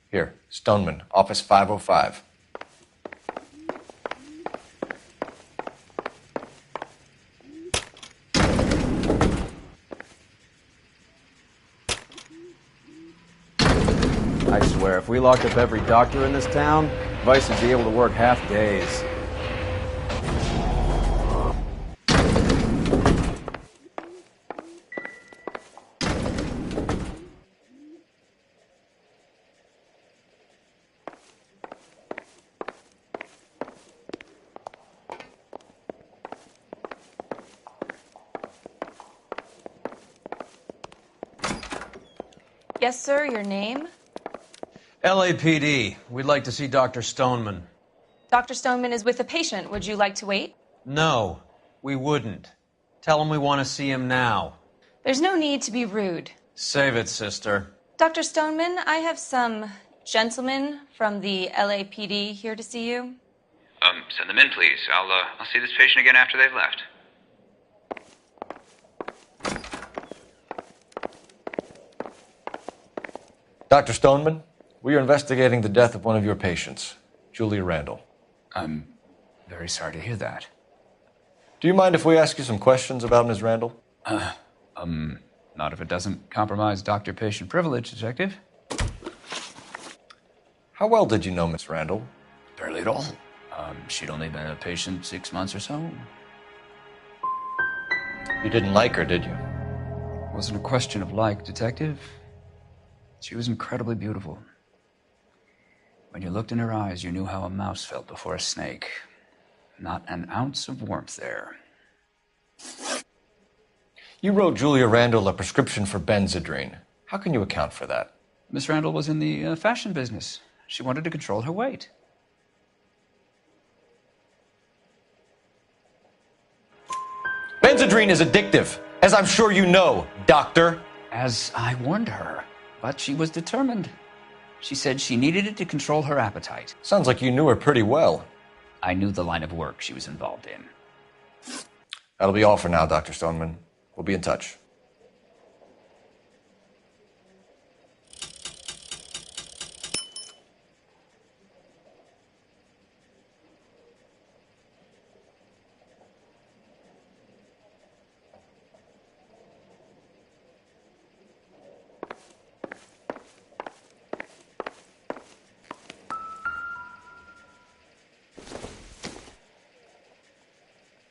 Speaker 11: Here, Stoneman, office 505.
Speaker 16: I swear, if we locked up every doctor in this town, Vice would be able to work half days.
Speaker 21: Yes, sir, your name?
Speaker 3: LAPD. We'd like to see Dr. Stoneman.
Speaker 21: Dr. Stoneman is with a patient. Would you like to wait?
Speaker 3: No, we wouldn't. Tell him we want to see him now.
Speaker 21: There's no need to be rude.
Speaker 3: Save it, sister.
Speaker 21: Dr. Stoneman, I have some gentlemen from the LAPD here to see you.
Speaker 22: Send them in, please. I'll see this patient again after they've left.
Speaker 11: Dr. Stoneman, we are investigating the death of one of your patients, Julia Randall.
Speaker 22: I'm very sorry to hear that.
Speaker 11: Do you mind if we ask you some questions about Ms. Randall?
Speaker 22: Not if it doesn't compromise doctor-patient privilege, Detective.
Speaker 11: How well did you know Miss Randall?
Speaker 22: Barely at all. She'd only been a patient 6 months or so.
Speaker 11: You didn't like her, did you?
Speaker 22: It wasn't a question of like, Detective. She was incredibly beautiful. When you looked in her eyes, you knew how a mouse felt before a snake. Not an ounce of warmth there.
Speaker 11: You wrote Julia Randall a prescription for Benzedrine. How can you account for that?
Speaker 22: Miss Randall was in the fashion business. She wanted to control her weight.
Speaker 11: Benzedrine is addictive, as I'm sure you know, doctor.
Speaker 22: As I warned her, but she was determined. She said she needed it to control her appetite.
Speaker 11: Sounds like you knew her pretty well.
Speaker 22: I knew the line of work she was involved in.
Speaker 11: That'll be all for now, Dr. Stoneman. We'll be in touch.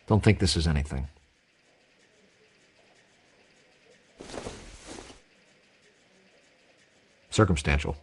Speaker 12: Don't think this is anything. Circumstantial.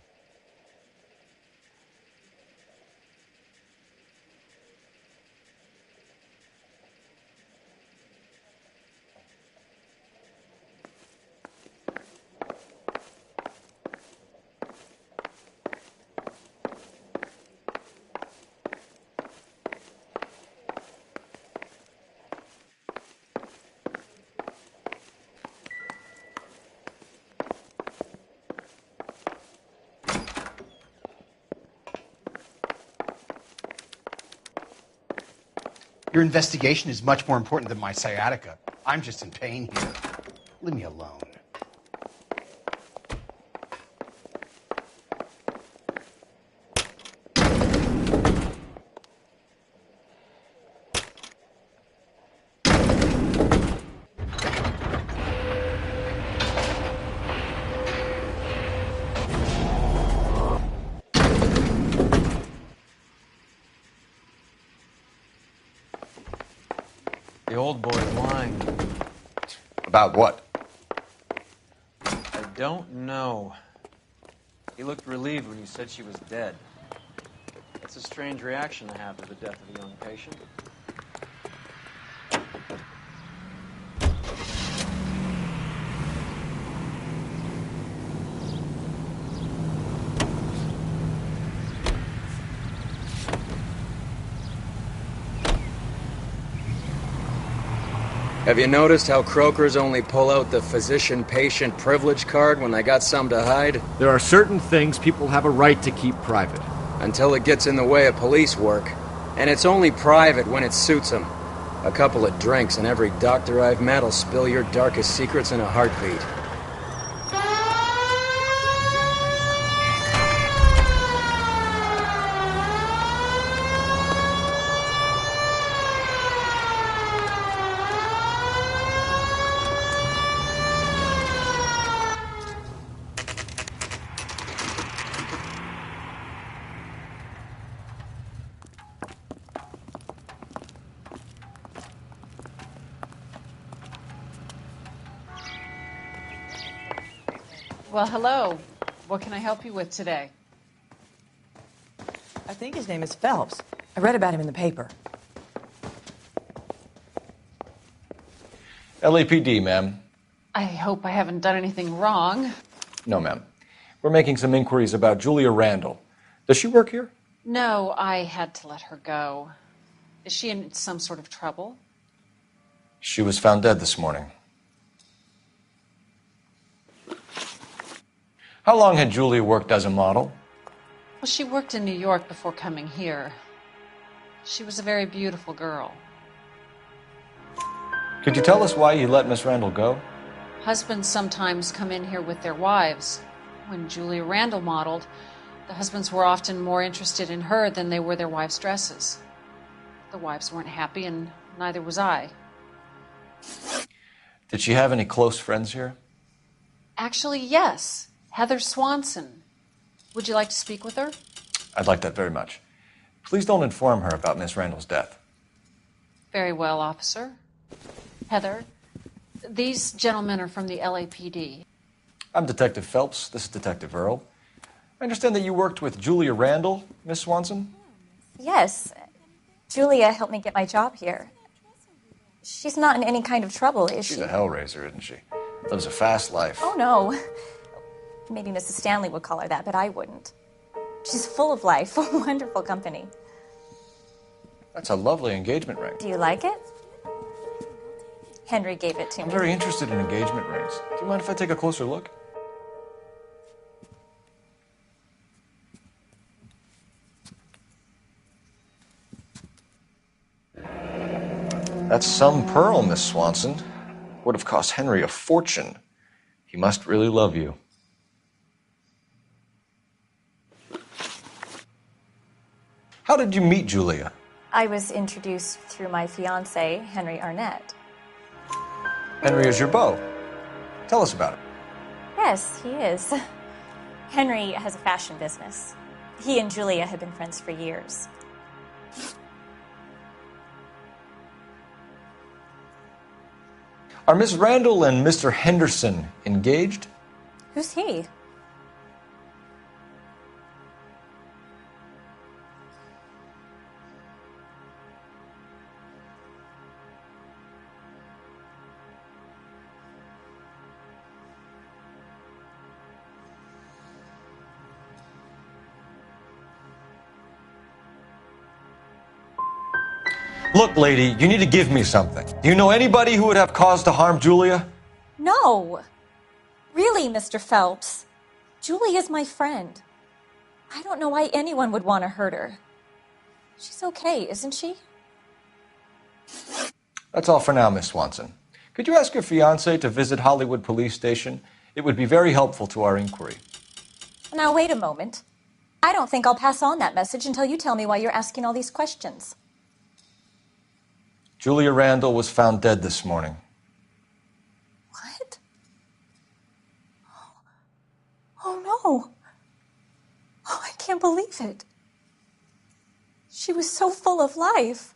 Speaker 23: Your investigation is much more important than my sciatica. I'm just in pain here. Leave me alone.
Speaker 3: The old boy's lying.
Speaker 11: About what?
Speaker 3: I don't know. He looked relieved when you said she was dead.
Speaker 16: That's a strange reaction to have to the death of a young patient. Have you noticed how croakers only pull out the physician-patient privilege card when they got something to hide?
Speaker 11: There are certain things people have a right to keep private.
Speaker 16: Until it gets in the way of police work. And it's only private when it suits them. A couple of drinks and every doctor I've met will spill your darkest secrets in a heartbeat.
Speaker 1: Well, hello. What can I help you with today?
Speaker 5: I think his name is Phelps. I read about him in the paper.
Speaker 4: LAPD, ma'am.
Speaker 1: I hope I haven't done anything wrong.
Speaker 4: No, ma'am. We're making some inquiries about Julia Randall. Does she work here?
Speaker 1: No, I had to let her go. Is she in some sort of trouble?
Speaker 4: She was found dead this morning. How long had Julia worked as a model?
Speaker 1: Well, she worked in New York before coming here. She was a very beautiful girl.
Speaker 4: Could you tell us why you let Miss Randall go?
Speaker 1: Husbands sometimes come in here with their wives. When Julia Randall modeled, the husbands were often more interested in her than they were their wives' dresses. The wives weren't happy, and neither was I.
Speaker 4: Did she have any close friends here?
Speaker 1: Actually, yes. Heather Swanson. Would you like to speak with her?
Speaker 4: I'd like that very much. Please don't inform her about Miss Randall's death.
Speaker 1: Very well, officer. Heather, these gentlemen are from the LAPD.
Speaker 4: I'm Detective Phelps. This is Detective Earl. I understand that you worked with Julia Randall, Miss Swanson?
Speaker 9: Yes. Julia helped me get my job here. She's not in any kind of trouble, is she?
Speaker 4: She's a hellraiser, isn't she? Lives a fast life.
Speaker 9: Oh, no. Maybe Mrs. Stanley would call her that, but I wouldn't. She's full of life, wonderful company.
Speaker 4: That's a lovely engagement ring.
Speaker 9: Do you like it? Henry gave it to me.
Speaker 4: I'm very interested in engagement rings. Do you mind if I take a closer look? That's some pearl, Miss Swanson. Would have cost Henry a fortune. He must really love you. How did you meet Julia?
Speaker 9: I was introduced through my fiancé, Henry Arnett.
Speaker 4: Henry is your beau. Tell us about it.
Speaker 9: Yes, he is. Henry has a fashion business. He and Julia have been friends for years.
Speaker 4: Are Miss Randall and Mr. Henderson engaged?
Speaker 9: Who's he?
Speaker 4: Look, lady, you need to give me something. Do you know anybody who would have cause to harm Julia?
Speaker 9: No. Really, Mr. Phelps. Julia's my friend. I don't know why anyone would want to hurt her. She's okay, isn't she?
Speaker 4: That's all for now, Miss Swanson. Could you ask your fiancé to visit Hollywood Police Station? It would be very helpful to our inquiry.
Speaker 9: Now, wait a moment. I don't think I'll pass on that message until you tell me why you're asking all these questions.
Speaker 4: Julia Randall was found dead this morning.
Speaker 9: What? Oh, no. Oh, I can't believe it. She was so full of life.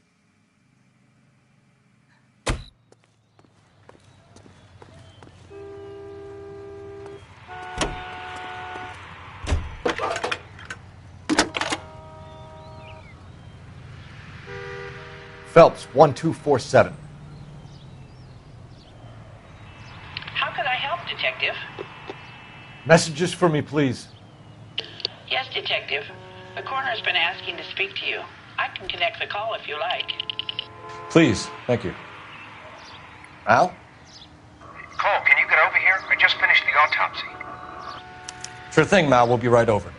Speaker 11: Phelps, 1247.
Speaker 24: How could I help, Detective?
Speaker 11: Messages for me, please.
Speaker 24: Yes, Detective. The coroner's been asking to speak to you. I can connect the call if you like.
Speaker 4: Please, thank you. Al?
Speaker 25: Cole, can you get over here? I just finished the autopsy.
Speaker 4: Sure thing, Mal. We'll be right over.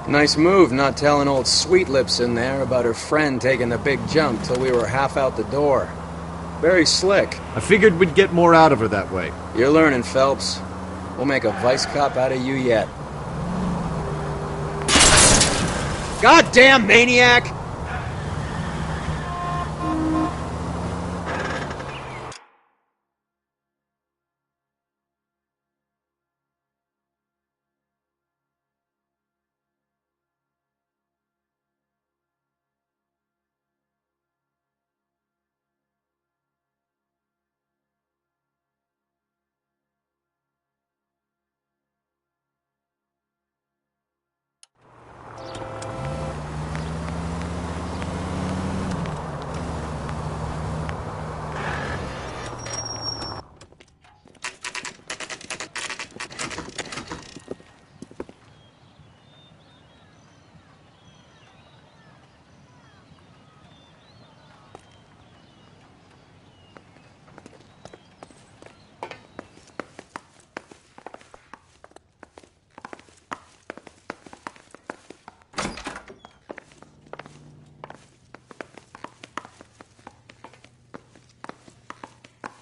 Speaker 16: Nice move not telling old Sweet Lips in there about her friend taking the big jump till we were half out the door. Very slick.
Speaker 11: I figured we'd get more out of her that way.
Speaker 16: You're learning, Phelps. We'll make a vice cop out of you yet. Goddamn maniac!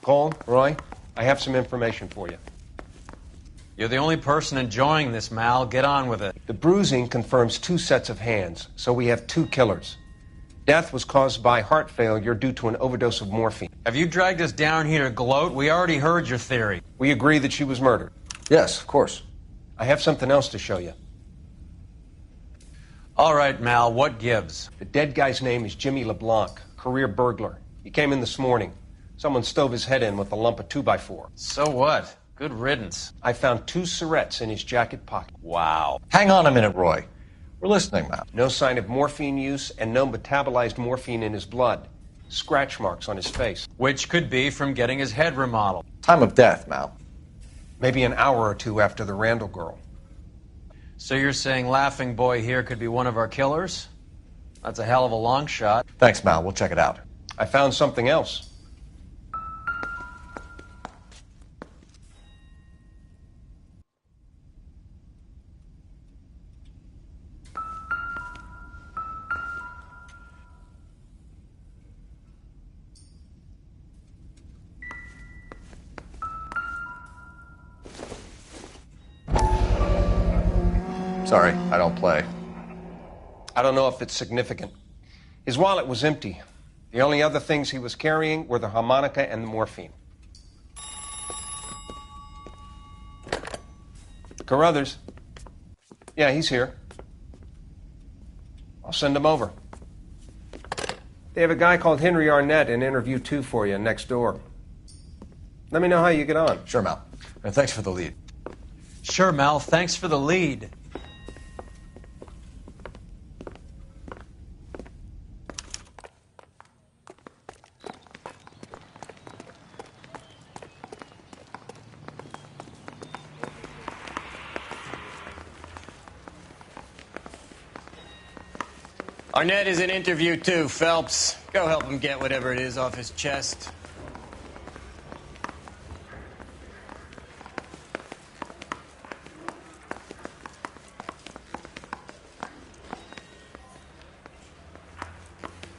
Speaker 20: Cole, Roy, I have some information for you.
Speaker 3: You're the only person enjoying this, Mal. Get on with it.
Speaker 20: The bruising confirms 2 sets of hands, so we have 2 killers. Death was caused by heart failure due to an overdose of morphine.
Speaker 3: Have you dragged us down here to gloat? We already heard your theory.
Speaker 20: We agree that she was murdered.
Speaker 12: Yes, of course.
Speaker 20: I have something else to show you.
Speaker 3: All right, Mal, what gives?
Speaker 20: The dead guy's name is Jimmy LeBlanc, career burglar. He came in this morning. Someone stove his head in with a lump of 2x4.
Speaker 3: So what? Good riddance.
Speaker 20: I found 2 cigarettes in his jacket pocket.
Speaker 3: Wow.
Speaker 4: Hang on a minute, Roy. We're listening, Mal.
Speaker 20: No sign of morphine use and no metabolized morphine in his blood. Scratch marks on his face.
Speaker 3: Which could be from getting his head remodeled.
Speaker 4: Time of death, Mal.
Speaker 20: Maybe an hour or 2 after the Randall girl.
Speaker 3: So you're saying Laughing Boy here could be one of our killers? That's a hell of a long shot.
Speaker 4: Thanks, Mal. We'll check it out.
Speaker 20: I found something else.
Speaker 4: Sorry, I don't play.
Speaker 20: I don't know if it's significant. His wallet was empty. The only other things he was carrying were the harmonica and the morphine. Carruthers. Yeah, he's here. I'll send him over. They have a guy called Henry Arnett in interview 2 for you next door. Let me know how you get on.
Speaker 4: Sure, Mal. And thanks for the lead.
Speaker 3: Sure, Mal. Thanks for the lead.
Speaker 6: Arnett is in interview 2, Phelps. Go help him get whatever it is off his chest.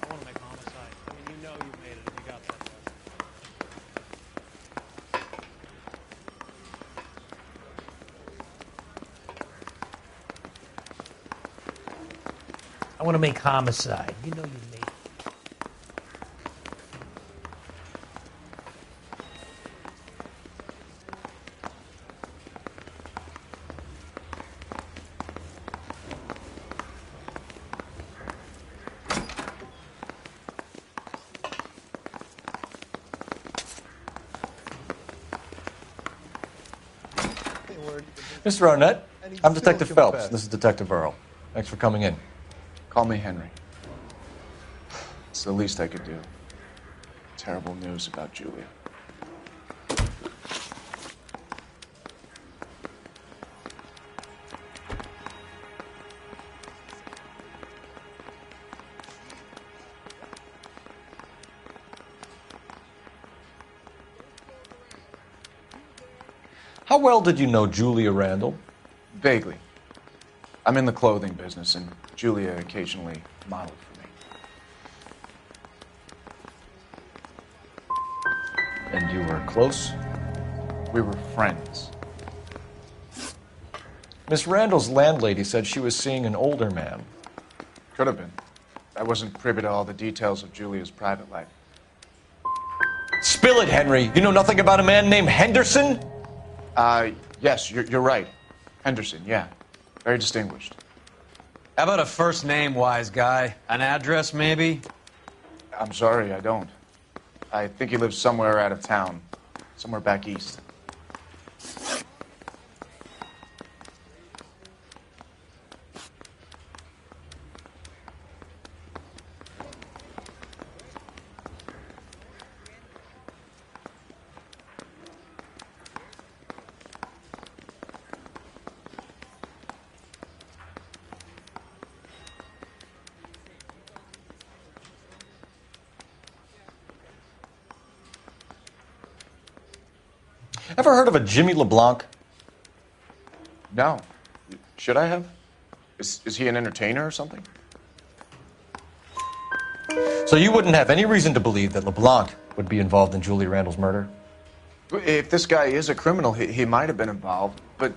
Speaker 10: I want to make homicide. I mean, you know you made it if you got that far. I want to make homicide. You know you made it.
Speaker 4: Mr. Arnett, I'm Detective Phelps. This is Detective Earl. Thanks for coming in.
Speaker 13: Call me Henry. It's the least I could do. Terrible news about Julia.
Speaker 4: How well did you know Julia Randall?
Speaker 13: Vaguely. I'm in the clothing business, and Julia occasionally modeled for me.
Speaker 4: And you were close?
Speaker 13: We were friends.
Speaker 4: Miss Randall's landlady said she was seeing an older man.
Speaker 13: Could have been. I wasn't privy to all the details of Julia's private life.
Speaker 4: Spill it, Henry. You know nothing about a man named Henderson?
Speaker 13: Yes, you're right. Henderson, yeah. Very distinguished.
Speaker 3: How about a first name, wise guy? An address, maybe?
Speaker 13: I'm sorry, I don't. I think he lives somewhere out of town. Somewhere back east.
Speaker 4: Ever heard of a Jimmy LeBlanc?
Speaker 13: No. Should I have? Is he an entertainer or something?
Speaker 4: So you wouldn't have any reason to believe that LeBlanc would be involved in Julie Randall's murder?
Speaker 13: If this guy is a criminal, he might have been involved. But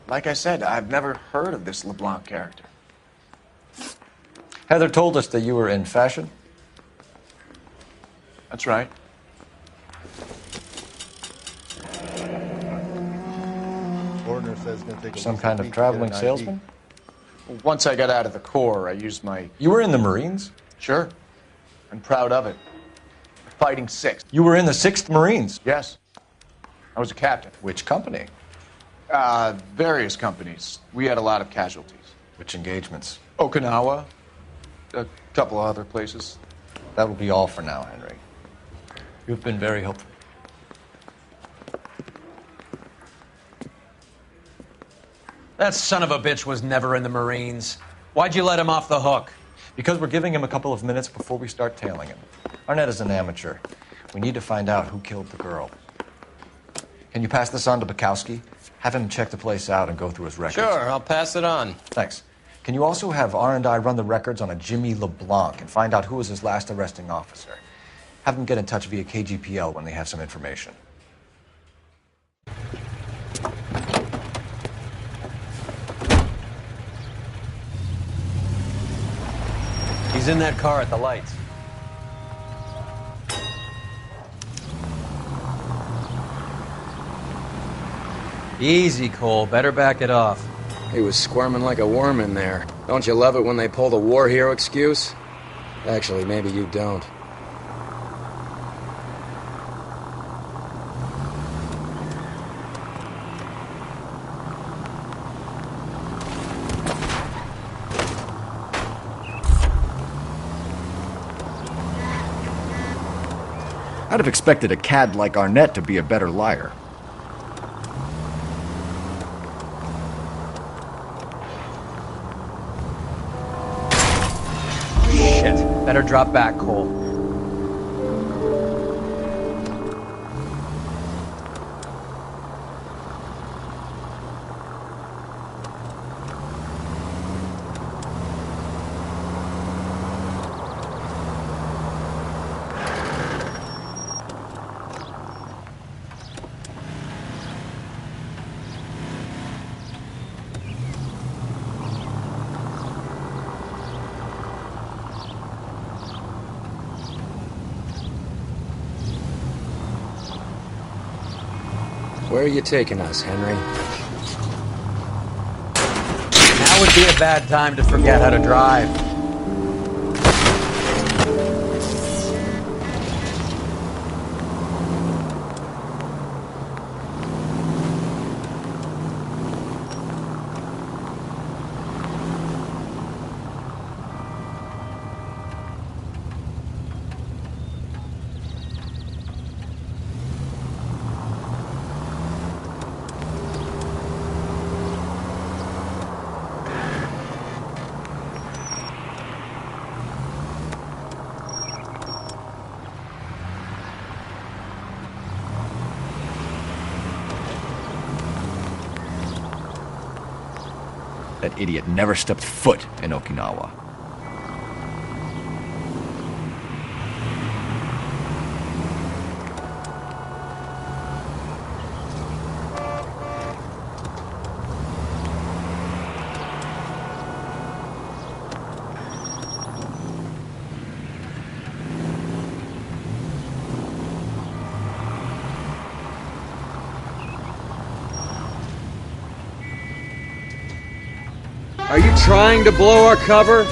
Speaker 13: like I said, I've never heard of this LeBlanc character.
Speaker 4: Heather told us that you were in fashion.
Speaker 13: That's right.
Speaker 12: Ordner says it's going to take
Speaker 4: Some kind of traveling salesman?
Speaker 13: Once I got out of the Corps, I used my...
Speaker 4: You were in the Marines?
Speaker 13: Sure. I'm proud of it. Fighting 6th.
Speaker 4: You were in the 6th Marines?
Speaker 13: Yes. I was a captain.
Speaker 4: Which company?
Speaker 13: Various companies. We had a lot of casualties.
Speaker 4: Which engagements?
Speaker 13: Okinawa. A couple of other places.
Speaker 4: That will be all for now, Henry. You've been very helpful.
Speaker 3: That son of a bitch was never in the Marines. Why'd you let him off the hook?
Speaker 4: Because we're giving him a couple of minutes before we start tailing him. Arnett is an amateur. We need to find out who killed the girl. Can you pass this on to Bukowski? Have him check the place out and go through his records.
Speaker 6: Sure, I'll pass it on.
Speaker 4: Thanks. Can you also have R&I run the records on a Jimmy LeBlanc and find out who was his last arresting officer? Have them get in touch via KGPL when they have some information.
Speaker 3: He's in that car at the lights. Easy, Cole. Better back it off.
Speaker 16: He was squirming like a worm in there. Don't you love it when they pull the war hero excuse? Actually, maybe you don't.
Speaker 11: I'd have expected a cad like Arnett to be a better liar.
Speaker 3: Shit. Better drop back, Cole.
Speaker 16: Where are you taking us, Henry?
Speaker 3: Now would be a bad time to forget how to drive.
Speaker 11: that idiot never stepped foot in Okinawa.
Speaker 7: Are you trying to blow our cover?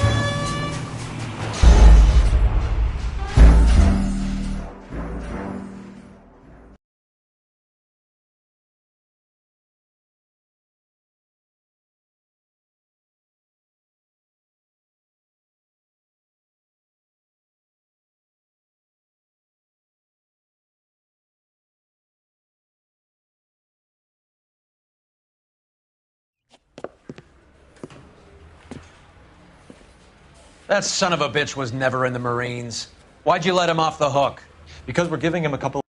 Speaker 3: That son of a bitch was never in the Marines. Why'd you let him off the hook?
Speaker 4: Because we're giving him a couple